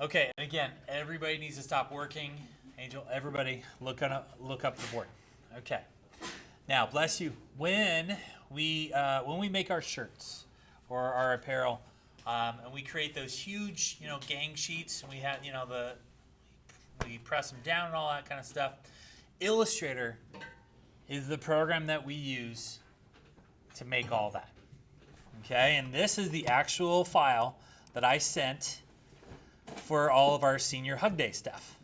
Okay, and again, everybody needs to stop working. Angel, everybody look up the board. Okay. Now, bless you. When we make our shirts or our apparel, and we create those huge, gang sheets, and we have, we press them down and all that kind of stuff. Illustrator is the program that we use to make all that. Okay, and this is the actual file that I sent for all of our senior hug day stuff.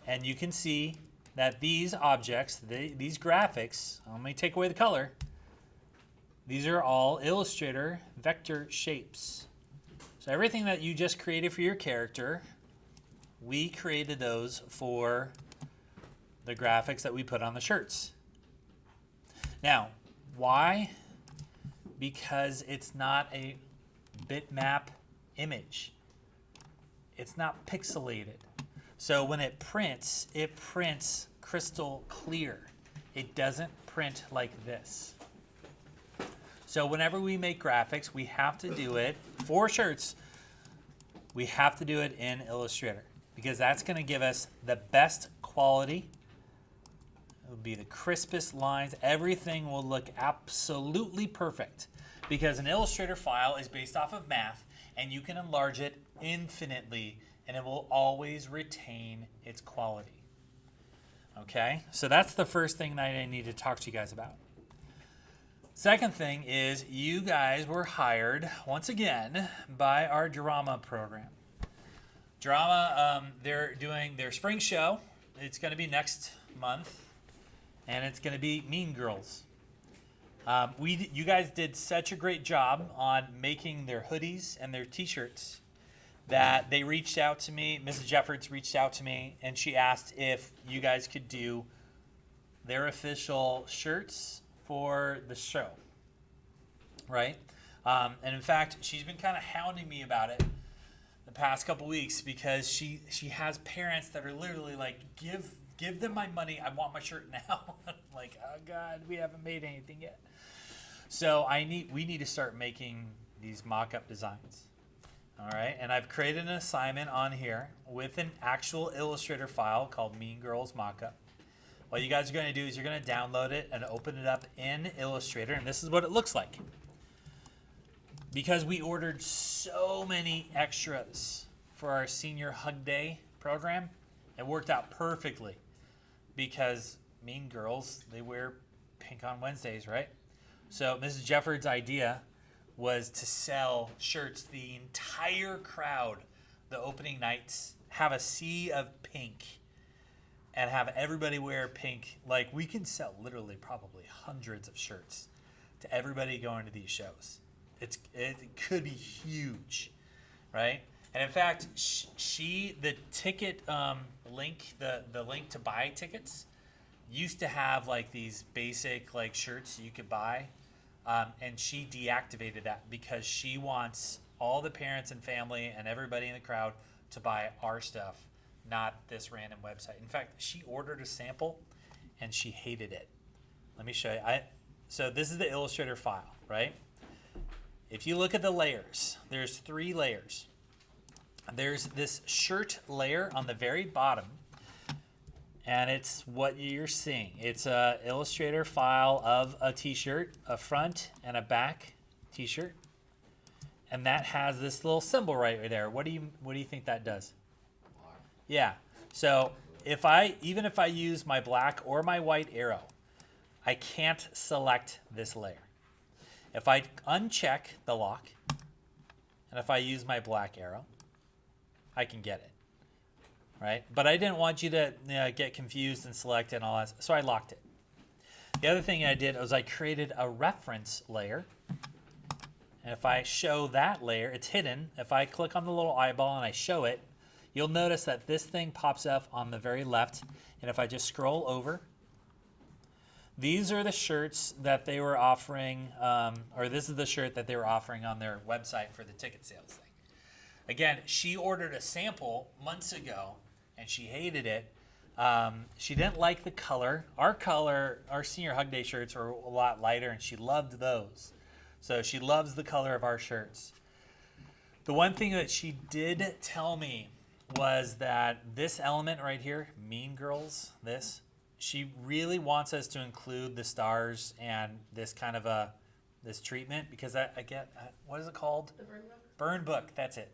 And you can see that these objects, these graphics, let me take away the color, these are all Illustrator vector shapes. So everything that you just created for your character, we created those for the graphics that we put on the shirts. Now, why? Because it's not a bitmap image. It's not pixelated. So when it prints crystal clear. It doesn't print like this. So whenever we make graphics, we have to do it, for shirts, we have to do it in Illustrator because that's going to give us the best quality. It will be the crispest lines. Everything will look absolutely perfect because an Illustrator file is based off of math and you can enlarge it infinitely and it will always retain its quality. Okay, so that's the first thing that I need to talk to you guys about. Second thing is you guys were hired once again by our drama program. Drama, they're doing their spring show. It's going to be next month, and it's going to be Mean Girls. You guys did such a great job on making their hoodies and their t-shirts that they reached out to me. Mrs. Jeffords reached out to me, and she asked if you guys could do their official shirts for the show, right? And in fact, she's been kind of hounding me about it the past couple weeks because she has parents that are literally like, give them my money. I want my shirt now. I'm like, oh God, we haven't made anything yet. So we need to start making these mock-up designs. All right, and I've created an assignment on here with an actual Illustrator file called Mean Girls Mockup. What you guys are going to do is you're going to download it and open it up in Illustrator, and this is what it looks like. Because we ordered so many extras for our Senior Hug Day program, it worked out perfectly. Because Mean Girls, they wear pink on Wednesdays, right? So Mrs. Jeffords' idea was to sell shirts. The entire crowd, the opening nights, have a sea of pink and have everybody wear pink. Like, we can sell literally probably hundreds of shirts to everybody going to these shows. It could be huge, right? And in fact, the ticket link, the link to buy tickets, used to have like these basic like shirts you could buy. And she deactivated that because she wants all the parents and family and everybody in the crowd to buy our stuff, not this random website. In fact, she ordered a sample and she hated it. Let me show you. So this is the Illustrator file, right? If you look at the layers, there's 3 layers. There's this shirt layer on the very bottom. And it's what you're seeing. It's a Illustrator file of a t-shirt, a front and a back t-shirt. And that has this little symbol right there. What do you think that does? Yeah. So even if I use my black or my white arrow, I can't select this layer. If I uncheck the lock, and if I use my black arrow, I can get it. Right? But I didn't want you to get confused and select it and all that, so I locked it. The other thing I did was I created a reference layer. And if I show that layer, it's hidden. If I click on the little eyeball and I show it, you'll notice that this thing pops up on the very left. And if I just scroll over, these are the shirts that they were offering, or this is the shirt that they were offering on their website for the ticket sales thing. Again, she ordered a sample months ago, and she hated it. She didn't like the color. Our Senior Hug Day shirts are a lot lighter, and she loved those. So she loves the color of our shirts. The one thing that she did tell me was that this element right here, Mean Girls, she really wants us to include the stars and this kind of this treatment, because I get, what is it called? The burn book? Burn book, that's it.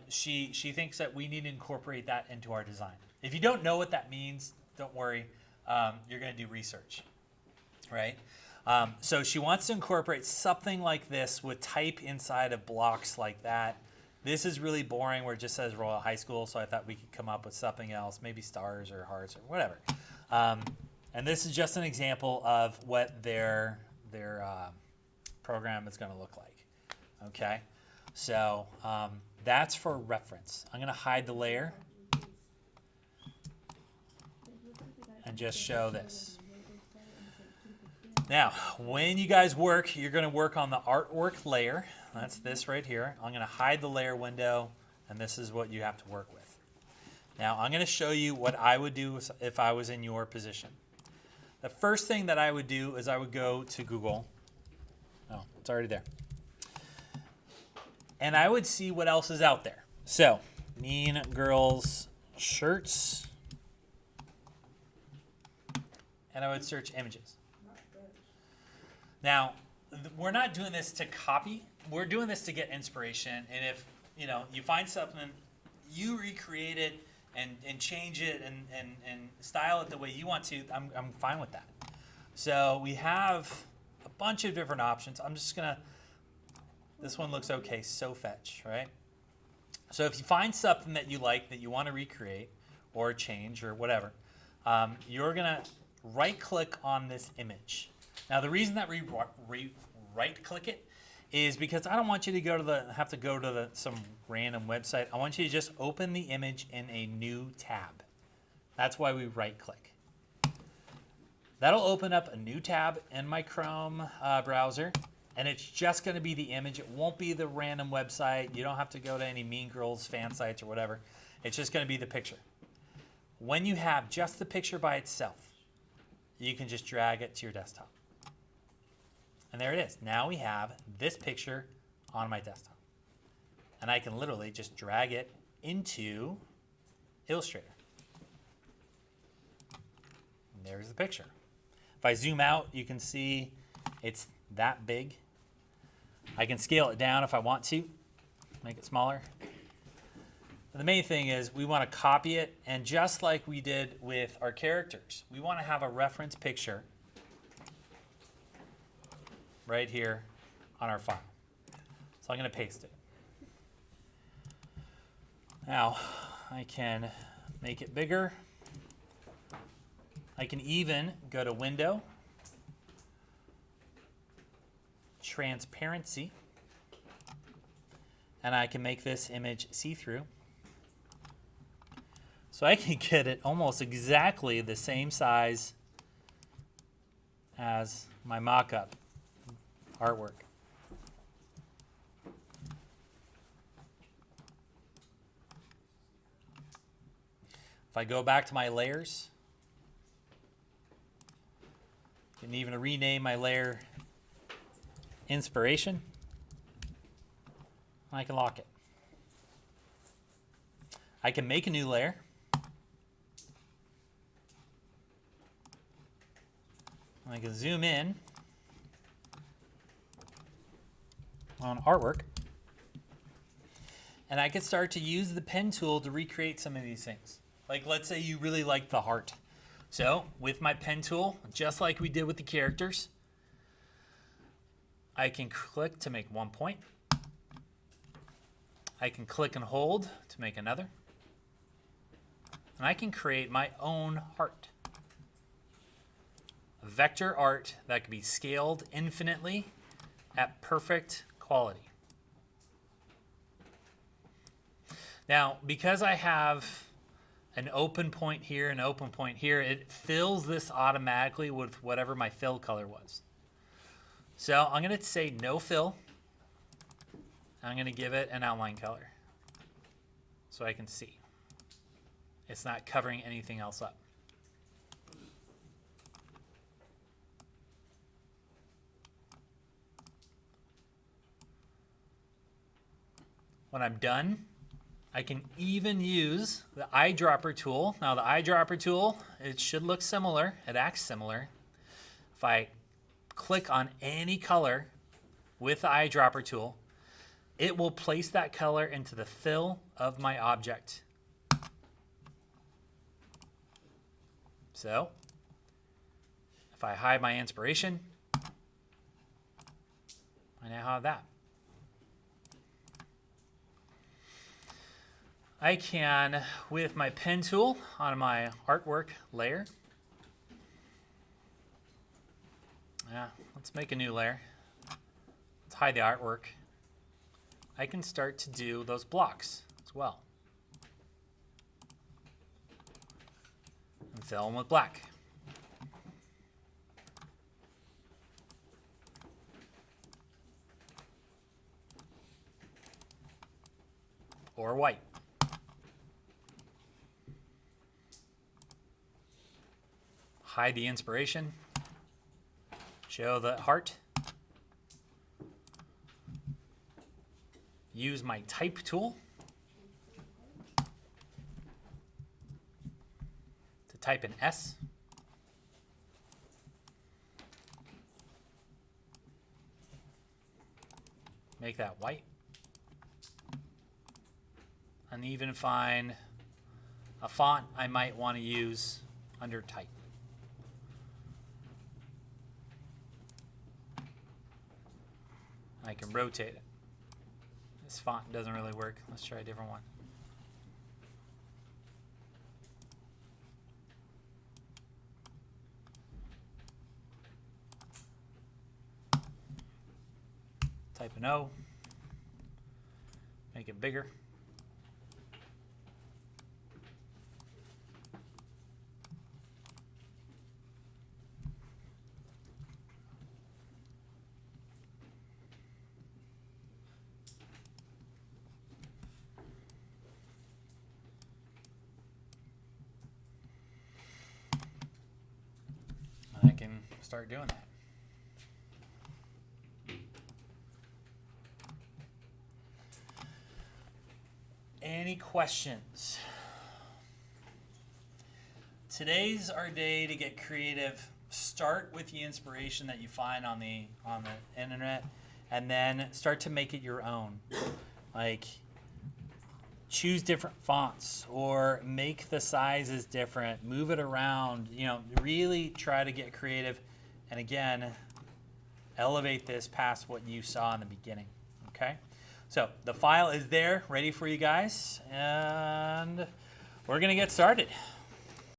She thinks that we need to incorporate that into our design. If you don't know what that means, don't worry. You're going to do research, right? So she wants to incorporate something like this with type inside of blocks like that. This is really boring where it just says Royal High School, so I thought we could come up with something else, maybe stars or hearts or whatever. And this is just an example of what their program is going to look like. Okay, so that's for reference. I'm going to hide the layer and just show this. Now, when you guys work, you're going to work on the artwork layer. That's this right here. I'm going to hide the layer window, and this is what you have to work with. Now, I'm going to show you what I would do if I was in your position. The first thing that I would do is I would go to Google. Oh, it's already there. And I would see what else is out there. So, Mean Girls shirts. And I would search images. Now, we're not doing this to copy. We're doing this to get inspiration. And if you find something, you recreate it and change it and style it the way you want to, I'm fine with that. So we have a bunch of different options. I'm just going to, this one looks okay, so fetch, right? So if you find something that you like, that you want to recreate or change or whatever, you're going to right-click on this image. Now, the reason that we right-click it is because I don't want you to go to some random website. I want you to just open the image in a new tab. That's why we right-click. That'll open up a new tab in my Chrome browser, and it's just going to be the image. It won't be the random website. You don't have to go to any Mean Girls fan sites or whatever. It's just going to be the picture. When you have just the picture by itself, you can just drag it to your desktop. And there it is. Now we have this picture on my desktop. And I can literally just drag it into Illustrator. And there's the picture. If I zoom out, you can see it's that big. I can scale it down if I want to, make it smaller. But the main thing is we want to copy it, and just like we did with our characters, we want to have a reference picture right here on our file. So I'm going to paste it. Now, I can make it bigger. I can even go to Window, Transparency, and I can make this image see-through. So I can get it almost exactly the same size as my mock-up artwork. If I go back to my layers, I can even rename my layer Inspiration. I can lock it. I can make a new layer. I can zoom in on artwork, and I can start to use the pen tool to recreate some of these things. Like, let's say you really like the heart. So with my pen tool, just like we did with the characters, I can click to make one point. I can click and hold to make another. And I can create my own heart. A vector art that can be scaled infinitely at perfect quality. Now, because I have an open point here, an open point here, it fills this automatically with whatever my fill color was. So I'm going to say no fill. I'm going to give it an outline color so I can see. It's not covering anything else up. when I'm done, I can even use the eyedropper tool. Now the eyedropper tool, it should look similar. It acts similar. If I click on any color with the eyedropper tool, it will place that color into the fill of my object. So if I hide my inspiration, I now have that. I can, with my pen tool on my artwork layer, let's make a new layer. Let's hide the artwork. I can start to do those blocks as well. And fill them with black. Or white. Hide the inspiration. Show the heart. Use my type tool to type an S. Make that white. And even find a font I might want to use under type. I can rotate it. This font doesn't really work. Let's try a different one. Type an O. Make it bigger. I can start doing that. Any questions? Today's our day to get creative. Start with the inspiration that you find on the internet, and then start to make it your own. Like, choose different fonts or make the sizes different, move it around, really try to get creative. And again, elevate this past what you saw in the beginning, okay? So the file is there, ready for you guys, and we're gonna get started.